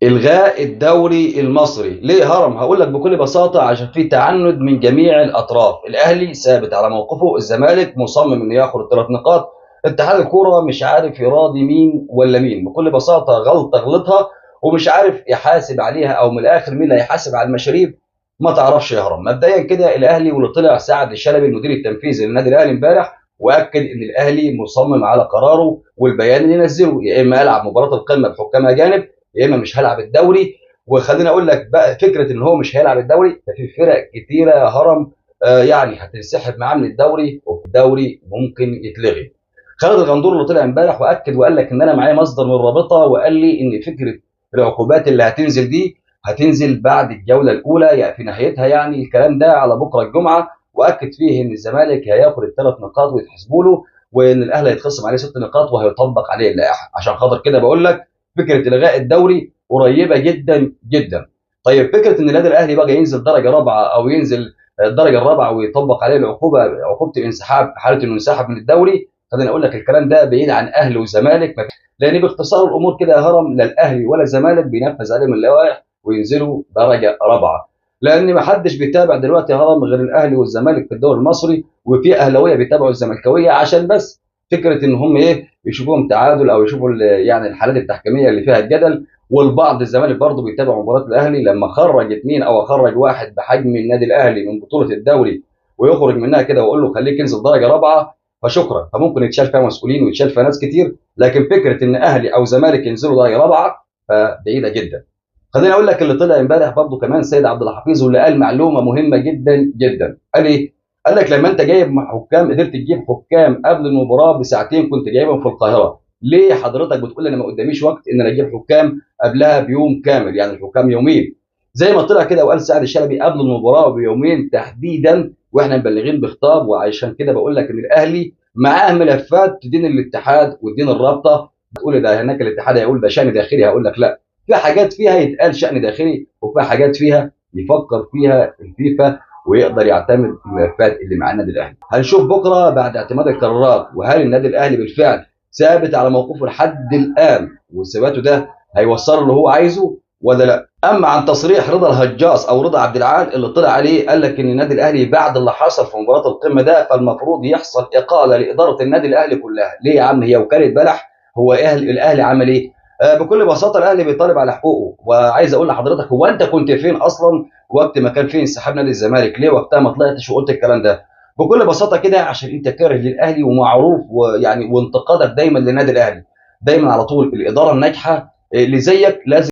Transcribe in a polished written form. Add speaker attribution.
Speaker 1: إلغاء الدوري المصري ليه هرم؟ هقول لك بكل بساطة عشان في تعنت من جميع الأطراف. الأهلي ثابت على موقفه، الزمالك مصمم إنه ياخد الثلاث نقاط، اتحاد الكورة مش عارف يراضي مين ولا مين. بكل بساطة غلطة غلطها ومش عارف يحاسب عليها، أو من الآخر مين اللي هيحاسب على المشاريب ما تعرفش يا هرم. مبدئيا كده الأهلي، واللي طلع سعد الشلبي المدير التنفيذي للنادي الأهلي امبارح واكد ان الاهلي مصمم على قراره والبيان اللي نزله، يا اما العب مباراه القمه بحكام اجانب يا اما مش هلعب الدوري. وخليني اقول لك بقى، فكره ان هو مش هيلعب الدوري ففي فرق كتيره يا هرم يعني هتنسحب معاه من الدوري، وفي الدوري ممكن يتلغي. خالد الغندور اللي طلع امبارح واكد وقال لك ان انا معايا مصدر من الرابطه، وقال لي ان فكره العقوبات اللي هتنزل دي هتنزل بعد الجوله الاولى، يعني في نهايتها، يعني الكلام ده على بكره الجمعه. واكد فيه ان الزمالك هياخد الثلاث نقاط ويتحسبوا له، وان الاهلي هيتخصم عليه ست نقاط وهيطبق عليه اللائحه. عشان خاطر كده بقول لك فكره الغاء الدوري قريبه جدا جدا. طيب فكره ان النادي الاهلي بقى ينزل درجه رابعه او ينزل الدرجه الرابعه ويطبق عليه العقوبه، عقوبه الانسحاب في حاله انه انسحب من الدوري، خليني اقول لك الكلام ده بعيد عن اهلي وزمالك. لان باختصار الامور كده يا هرم، لا الاهلي ولا الزمالك بينفذ عليهم اللوائح وينزلوا درجه رابعه. لان ما حدش بيتابع دلوقتي يا هرم غير الاهلي والزمالك في الدوري المصري، وفي اهلاويه بيتابعوا الزملكاويه عشان بس فكره ان هم ايه، يشوفوهم تعادل او يشوفوا يعني الحالات التحكيميه اللي فيها الجدل. والبعض الزمالك برضه بيتابع مباراه الاهلي لما خرج اثنين او خرج واحد بحجم النادي الاهلي من بطوله الدوري ويخرج منها كده ويقول له خليك انزل درجه رابعه، فشكرا، فممكن يتشال فيها مسؤولين ويتشال فيها ناس كتير. لكن فكره ان اهلي او زمالك ينزلوا درجه رابعه فبعيده جدا. خليني اقول لك اللي طلع امبارح برضه كمان سيد عبد الحفيظ، واللي قال معلومه مهمه جدا جدا. قال ايه؟ قال لك لما انت جايب حكام، قدرت تجيب حكام قبل المباراه بساعتين كنت جايبهم في القاهره، ليه حضرتك بتقول انا ما قداميش وقت ان انا اجيب حكام قبلها بيوم كامل، يعني الحكام يومين؟ زي ما طلع كده وقال سعد الشلبي قبل المباراه بيومين تحديدا، واحنا مبلغين بخطاب. وعشان كده بقول لك ان الاهلي معاه ملفات تدين الاتحاد وتدين الرابطه. تقول ده هناك الاتحاد هيقول ده شان داخلي، هقول لك لا، في حاجات فيها يتقال شأن داخلي وفي حاجات فيها يفكر فيها الفيفا ويقدر يعتمد الملفات اللي مع النادي الاهلي. هنشوف بكره بعد اعتماد القرارات، وهل النادي الاهلي بالفعل ثابت على موقفه لحد الان، وثباته ده هيوصله اللي هو عايزه ولا لا. اما عن تصريح رضا الهجاص او رضا عبد العال اللي طلع عليه، قال لك ان النادي الاهلي بعد اللي حصل في مباراه القمه ده فالمفروض يحصل اقاله لاداره النادي الاهلي كلها. ليه يا عم؟ هي وكاله بلح؟ هو الاهلي عمل ايه؟ بكل بساطه الاهلي بيطالب على حقوقه. وعايز اقول لحضرتك، هو انت كنت فين اصلا وقت ما كان فيه انسحاب نادي الزمالك؟ ليه وقتها ما طلعتش وقلت الكلام ده؟ بكل بساطه كده عشان انت كاره للاهلي ومعروف، ويعني وانتقادك دايما للنادي الاهلي. دايما على طول الاداره الناجحه اللي زيك لازم